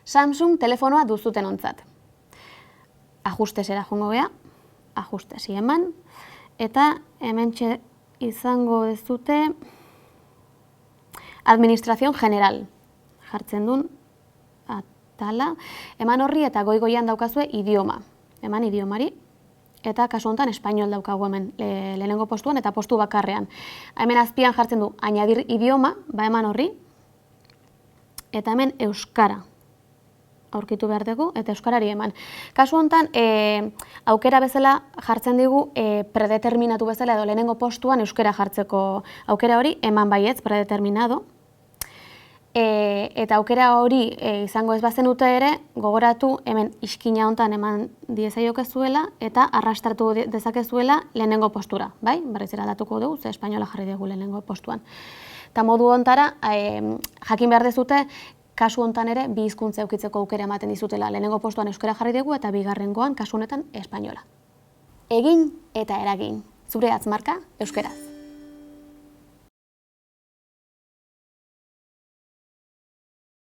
Samsung telefonoa duzuten ontzat. Ajustesera joango gea, ajustesi eman, eta hementxe izango dezute Administración General. Jartzen duen atala, eman horri eta goigoian daukazue idioma. Eman idiomari, eta kasu honetan espainol daukagu hemen lehenengo postuan eta postu bakarrean. Hemen azpian jartzen du añadir idioma, eman horri, eta hemen euskara aurkitu behar dugu, eta euskarari eman. Kasu honetan, aukera bezala jartzen digu predeterminatu bezala edo lehenengo postuan euskara jartzeko aukera hori, eman baietz predeterminado. Eta aukera hori izango ez bazenute ere, gogoratu hemen iskina honetan eman diezaiokezuela eta arrastratu dezakezuela lehenengo postura, bai? Berriz eraldatuko dugu, ze espainola jarri dugu lehenengo postuan. Eta modu honetara, jakin behar dezute, kasu honetan ere, bi hizkuntza eukitzeko aukera ematen dizutela. Lehenengo postuan euskara jarri dugu eta bigarrengoan kasu honetan espainola. Egin eta eragin. Zure hatzmarka euskaraz.